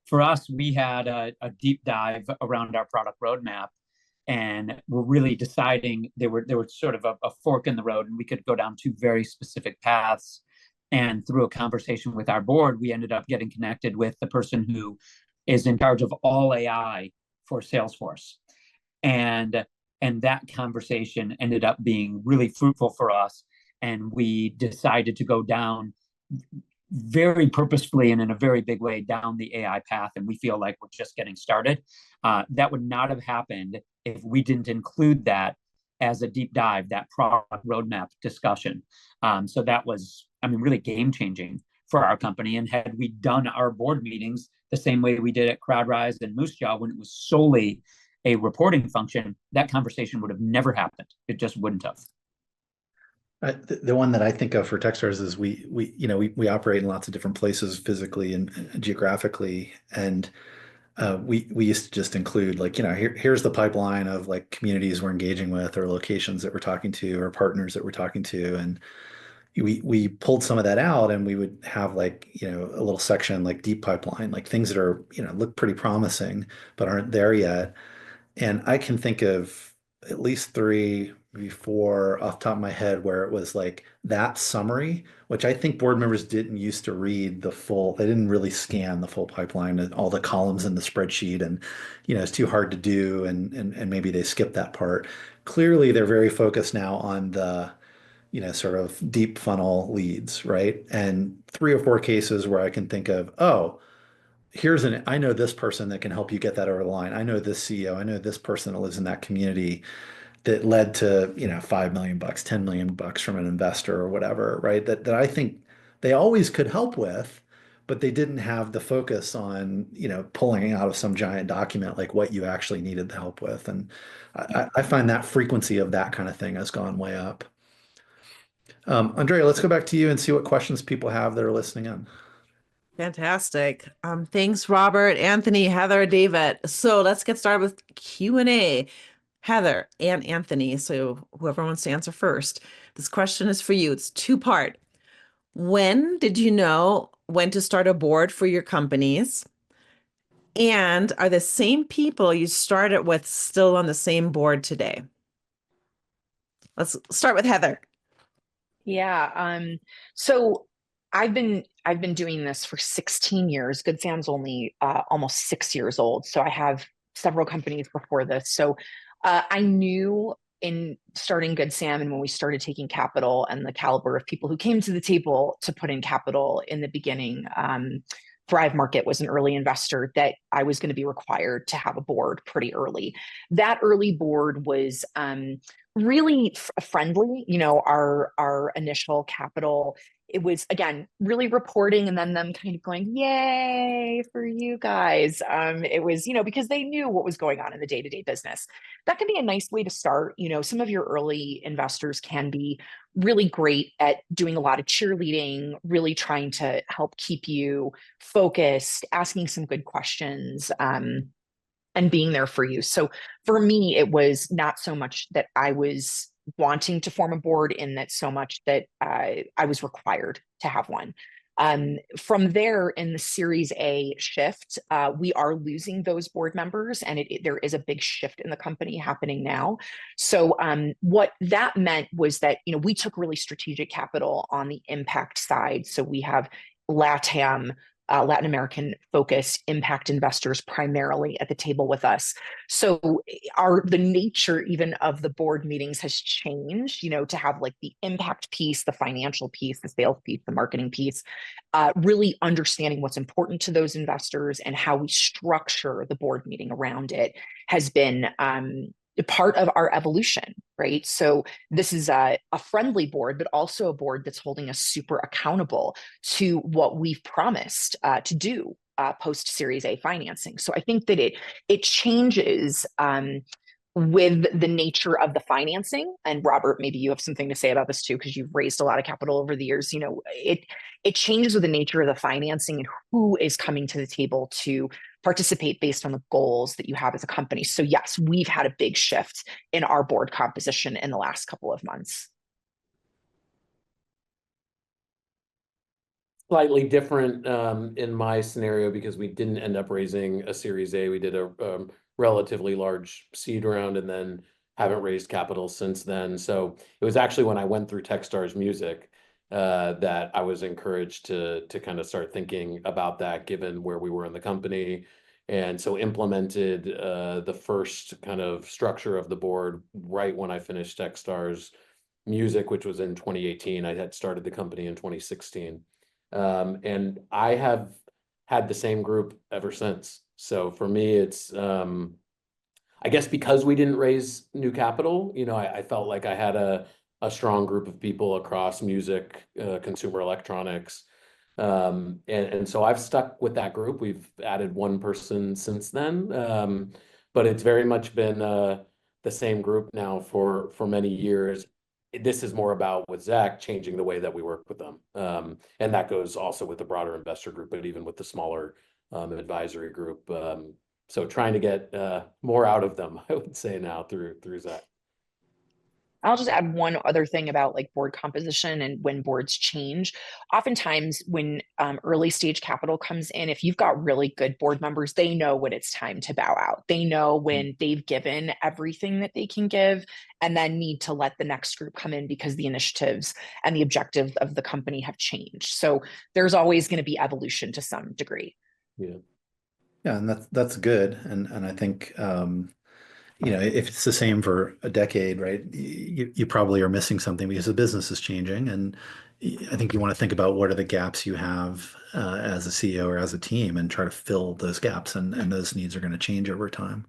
C: for us, we had a deep dive around our product roadmap, and we're really deciding there were sort of a fork in the road, and we could go down two very specific paths. And through a conversation with our board, we ended up getting connected with the person who is in charge of all AI for Salesforce. And that conversation ended up being really fruitful for us. And we decided to go down very purposefully and in a very big way down the AI path. And we feel like we're just getting started. That would not have happened if we didn't include that as a deep dive, that product roadmap discussion. So that was, really game changing for our company. And had we done our board meetings the same way we did at CrowdRise and Moose Jaw, when it was solely a reporting function, that conversation would have never happened. It just wouldn't have.
B: The one that I think of for Techstars is we operate in lots of different places physically and geographically, and we used to just include like, here's the pipeline of like communities we're engaging with, or locations that we're talking to, or partners that we're talking to, and we pulled some of that out, and we would have like, a little section like deep pipeline, like things that are, look pretty promising but aren't there yet. And I can think of at least three, maybe four off the top of my head where it was like that summary, which I think board members didn't used to read the full, they didn't really scan the full pipeline and all the columns in the spreadsheet. And, it's too hard to do. And maybe they skipped that part. Clearly, they're very focused now on the, sort of deep funnel leads, right? And three or four cases where I can think of, oh, I know this person that can help you get that over the line. I know this CEO, I know this person that lives in that community that led to, $5 million, $10 million from an investor or whatever, right? That I think they always could help with, but they didn't have the focus on, pulling out of some giant document like what you actually needed the help with. And I find that frequency of that kind of thing has gone way up. Andrea, let's go back to you and see what questions people have that are listening in.
A: Fantastic. Thanks, Robert, Anthony, Heather, David. So let's get started with Q&A. Heather and Anthony, so whoever wants to answer first. This question is for you. It's two-part. When did you know when to start a board for your companies? And are the same people you started with still on the same board today? Let's start with Heather.
D: Yeah. So I've been doing this for 16 years. GoodSAM's only almost 6 years old. So I have several companies before this. So I knew in starting GoodSAM and when we started taking capital and the caliber of people who came to the table to put in capital in the beginning, Thrive Market was an early investor, that I was going to be required to have a board pretty early. That early board was really friendly. Our initial capital, it was, again, really reporting and then them kind of going, yay for you guys. It was, because they knew what was going on in the day-to-day business. That can be a nice way to start. Some of your early investors can be really great at doing a lot of cheerleading, really trying to help keep you focused, asking some good questions, and being there for you. So for me, it was not so much that I was wanting to form a board, in that so much that I was required to have one. From there, in the Series A shift, we are losing those board members, and there is a big shift in the company happening now. So what that meant was that, you know, we took really strategic capital on the impact side. So we have LATAM, Latin American focused impact investors primarily at the table with us. So the nature even of the board meetings has changed, you know, to have like the impact piece, the financial piece, the sales piece, the marketing piece, really understanding what's important to those investors and how we structure the board meeting around it has been part of our evolution, right? So this is a friendly board, but also a board that's holding us super accountable to what we've promised to do post Series A financing. So I think that it changes with the nature of the financing. And Robert, maybe you have something to say about this too, because you've raised a lot of capital over the years. You know, it changes with the nature of the financing and who is coming to the table to participate based on the goals that you have as a company. So yes, we've had a big shift in our board composition in the last couple of months.
E: Slightly different in my scenario because we didn't end up raising a Series A. We did a relatively large seed round and then haven't raised capital since then. So it was actually when I went through Techstars Music that I was encouraged to kind of start thinking about that, given where we were in the company. And so implemented the first kind of structure of the board right when I finished Techstars Music, which was in 2018. I had started the company in 2016. And I have had the same group ever since. So for me, it's, I guess because we didn't raise new capital, you know, I felt like I had a strong group of people across music, consumer electronics. And so I've stuck with that group. We've added one person since then. But it's very much been the same group now for many years. This is more about with Zach changing the way that we work with them. And that goes also with the broader investor group, but even with the smaller advisory group. So trying to get more out of them, I would say now through Zach.
D: I'll just add one other thing about like board composition and when boards change. Oftentimes, when early stage capital comes in, if you've got really good board members, they know when it's time to bow out. They know when they've given everything that they can give and then need to let the next group come in because the initiatives and the objectives of the company have changed. So there's always going to be evolution to some degree.
E: Yeah.
B: Yeah, and that's good. And I think you know, if it's the same for a decade, right, you probably are missing something because the business is changing. And I think you want to think about what are the gaps you have as a CEO or as a team and try to fill those gaps. And those needs are going to change over time.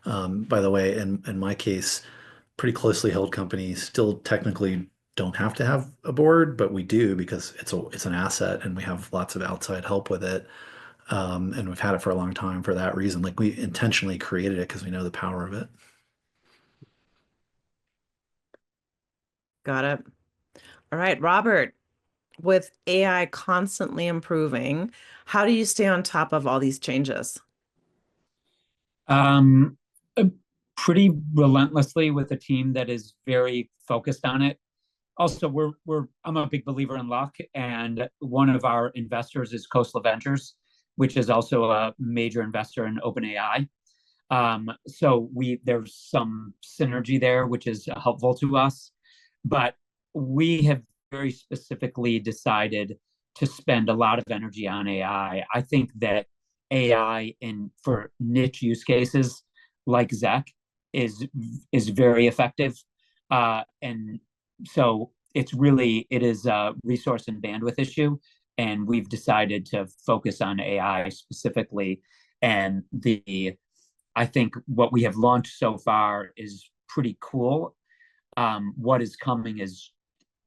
B: By the way, in my case, pretty closely held companies still technically don't have to have a board, but we do because it's an asset and we have lots of outside help with it. And we've had it for a long time for that reason. Like we intentionally created it because we know the power of it.
A: Got it. All right, Robert, with AI constantly improving, how do you stay on top of all these changes?
C: Um, Pretty relentlessly with a team that is very focused on it. Also, I'm a big believer in luck, and one of our investors is Coastal Ventures, which is also a major investor in OpenAI. So there's some synergy there, which is helpful to us. But we have very specifically decided to spend a lot of energy on AI. I think that AI for niche use cases like Zach is very effective. And so it is a resource and bandwidth issue. And we've decided to focus on AI specifically. And I think what we have launched so far is pretty cool. What is coming is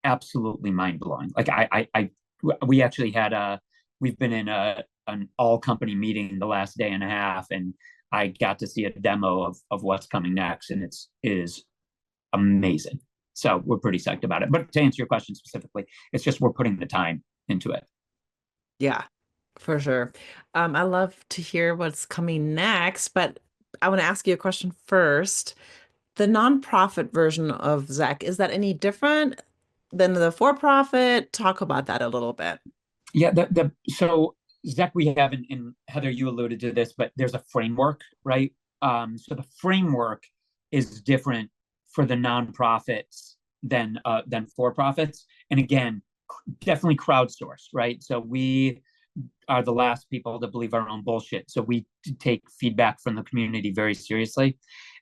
C: absolutely mind blowing. Like we actually we've been in an all company meeting the last day and a half, and I got to see a demo of what's coming next, and it is amazing. So we're pretty psyched about it. But to answer your question specifically, it's just we're putting the time into it.
A: Yeah, for sure. I love to hear what's coming next, but I want to ask you a question first. The nonprofit version of Zach, is that any different than the for-profit? Talk about that a little bit.
C: Yeah, so Zach, we have, and Heather, you alluded to this, but there's a framework, right? So the framework is different for the nonprofits than for profits. And again, definitely crowdsourced, right? So we are the last people to believe our own bullshit. So we take feedback from the community very seriously.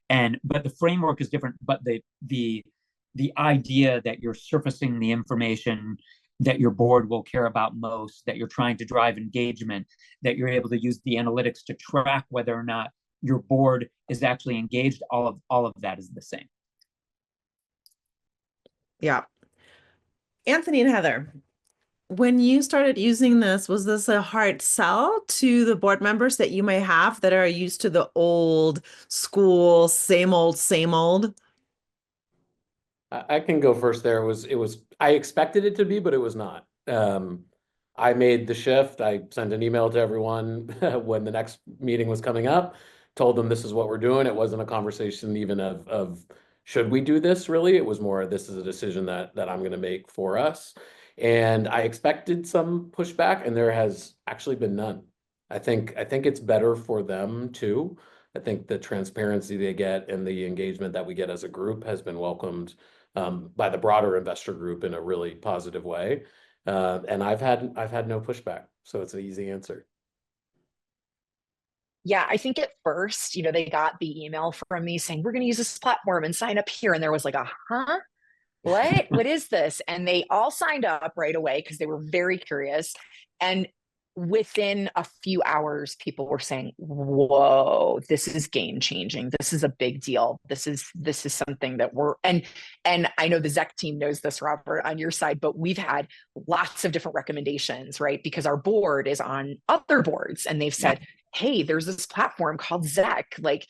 C: But the framework is different, but the idea that you're surfacing the information that your board will care about most, that you're trying to drive engagement, that you're able to use the analytics to track whether or not your board is actually engaged, all of that is the same.
A: Yeah. Anthony and Heather, when you started using this, was this a hard sell to the board members that you may have that are used to the old school, same old, same old?
E: I can go first there. I expected it to be, but it was not. I made the shift. I sent an email to everyone when the next meeting was coming up, told them this is what we're doing. It wasn't a conversation even of should we do this really? It was more, this is a decision that I'm going to make for us. And I expected some pushback, and there has actually been none. I think it's better for them too. I think the transparency they get and the engagement that we get as a group has been welcomed by the broader investor group in a really positive way. And I've had no pushback, so it's an easy answer.
D: Yeah, I think at first, they got the email from me saying, we're going to use this platform and sign up here. And there was like huh? What is this? And they all signed up right away because they were very curious. And within a few hours, people were saying, whoa, this is game changing. This is a big deal. This is something that and I know the ZEC team knows this, Robert, on your side, but we've had lots of different recommendations, right? Because our board is on other boards and they've said, hey, there's this platform called ZEC, like,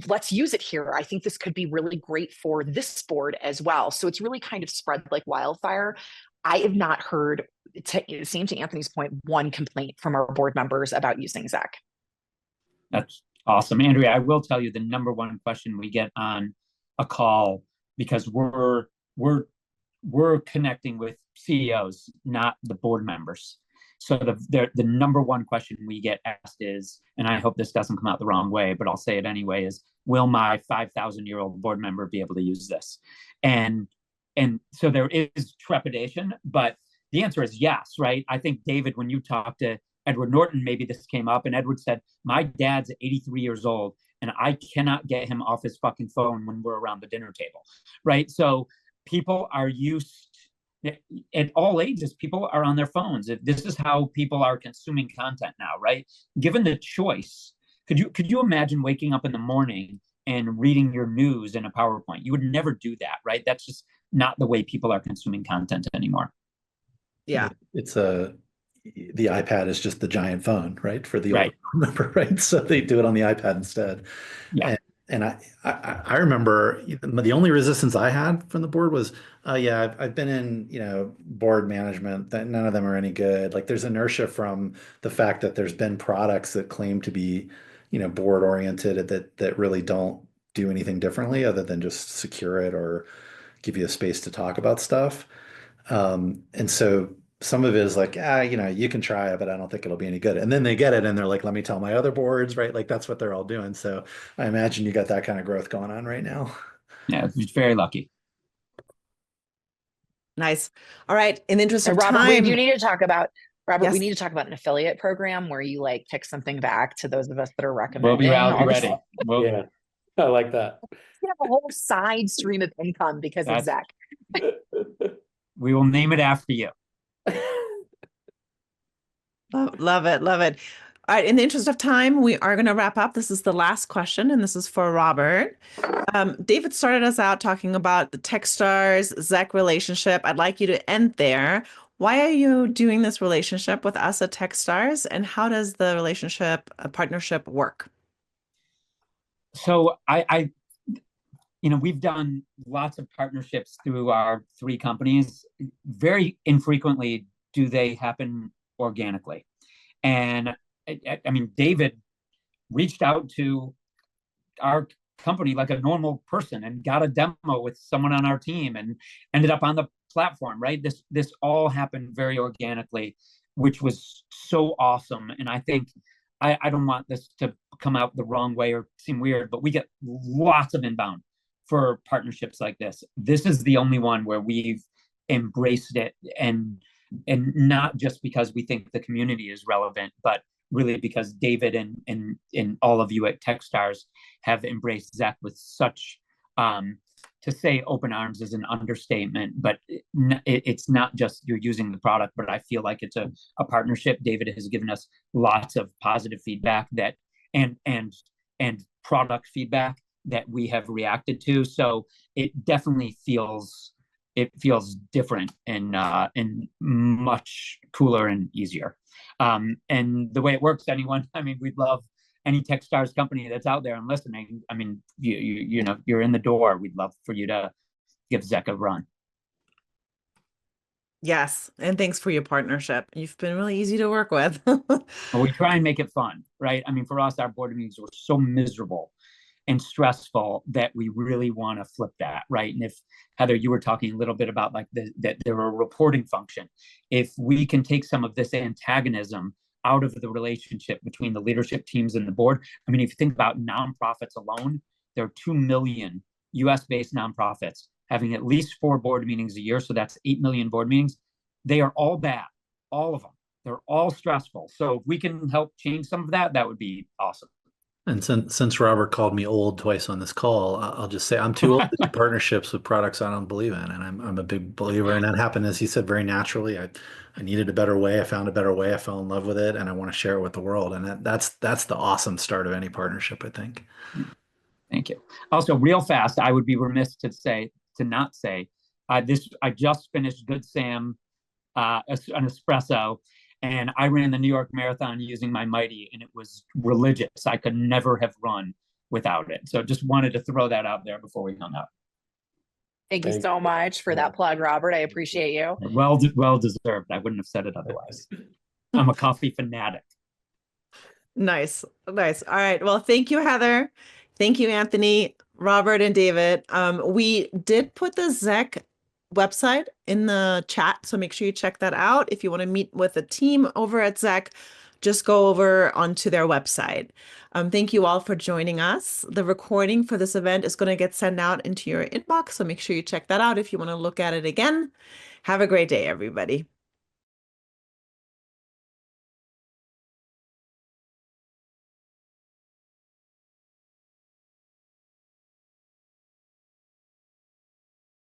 D: let's use it here. I think this could be really great for this board as well. So it's really kind of spread like wildfire. I have not heard, same to Anthony's point, one complaint from our board members about using ZEC.
C: That's awesome. Andrea, I will tell you the number one question we get on a call, because we're connecting with CEOs, not the board members. So the number one question we get asked is, and I hope this doesn't come out the wrong way, but I'll say it anyway, is, will my 5,000-year-old board member be able to use this? And so there is trepidation, but the answer is yes, right? I think, David, when you talked to Edward Norton, maybe this came up, and Edward said, my dad's 83 years old, and I cannot get him off his fucking phone when we're around the dinner table, right? So people are used, at all ages, people are on their phones. This is how people are consuming content now, right? Given the choice, could you imagine waking up in the morning and reading your news in a PowerPoint? You would never do that, right? That's just not the way people are consuming content anymore.
A: Yeah.
B: It's the iPad is just the giant phone, right? For the old member, right? So they do it on the iPad instead.
C: Yeah.
B: And I remember the only resistance I had from the board was, I've been in, board management, that none of them are any good. Like, there's inertia from the fact that there's been products that claim to be, board oriented that really don't do anything differently other than just secure it or give you a space to talk about stuff. And so some of it is like, you can try it, but I don't think it'll be any good. And then they get it and they're like, let me tell my other boards, right? Like, that's what they're all doing. So I imagine you got that kind of growth going on right now.
C: Yeah, it's very lucky.
A: Nice. All right. In the interest of
D: Robert,
A: time,
D: we do need to talk about,
A: Yes.
D: we need to talk about an affiliate program where you like kick something back to those of us that are
C: We'll
D: recommending.
C: be ready.
E: Yeah, I like that.
D: You have a whole side stream of income because of ZEC.
C: We will name it after you.
A: Love it. Love it. All right. In the interest of time, we are going to wrap up. This is the last question, and this is for Robert. David started us out talking about the Techstars ZEC relationship. I'd like you to end there. Why are you doing this relationship with us at Techstars, and how does the relationship, partnership work?
C: So we've done lots of partnerships through our three companies. Very infrequently do they happen organically. And I mean, David reached out to our company like a normal person and got a demo with someone on our team and ended up on the platform, right? This all happened very organically. which was so awesome. And I think I don't want this to come out the wrong way or seem weird, but we get lots of inbound for partnerships like this. This is the only one where we've embraced it, and not just because we think the community is relevant, but really because David and all of you at Techstars have embraced Zach with such, to say open arms is an understatement, but it's not just you're using the product, but I feel like it's a partnership. David has given us lots of positive feedback that and product feedback that we have reacted to. So it definitely feels different and much cooler and easier. And the way it works, anyone, I mean, we'd love any Techstars company that's out there and listening. I mean, you know, you're in the door. We'd love for you to give Zach a run.
A: Yes, and thanks for your partnership. You've been really easy to work with.
C: Well, we try and make it fun, right? I mean, for us, our board meetings were so miserable and stressful that we really want to flip that, right? And if, Heather, you were talking a little bit about like that there were a reporting function. If we can take some of this antagonism out of the relationship between the leadership teams and the board, I mean, if you think about nonprofits alone, there are 2 million US-based nonprofits having at least 4 board meetings a year. So that's 8 million board meetings. They are all bad, all of them. They're all stressful. So if we can help change some of that, that would be awesome.
B: And since Robert called me old twice on this call, I'll just say I'm too old to do partnerships with products I don't believe in, and I'm a big believer. And that happened, as he said, very naturally. I needed a better way. I found a better way. I fell in love with it, and I want to share it with the world. And that's the awesome start of any partnership, I think.
C: Thank you. Also, real fast, I would be remiss to not say this. I just finished GoodSAM, an espresso. And I ran the New York Marathon using my Mighty, and it was religious. I could never have run without it. So just wanted to throw that out there before we hung up.
D: Thank you so much for that plug, Robert. I appreciate you.
C: Well deserved. I wouldn't have said it otherwise. I'm a coffee fanatic.
A: Nice. All right. Well, thank you, Heather. Thank you, Anthony, Robert, and David. We did put the Zach website in the chat, so make sure you check that out. If you want to meet with a team over at Zach, just go over onto their website. Thank you all for joining us. The recording for this event is going to get sent out into your inbox, so make sure you check that out if you want to look at it again. Have a great day, everybody.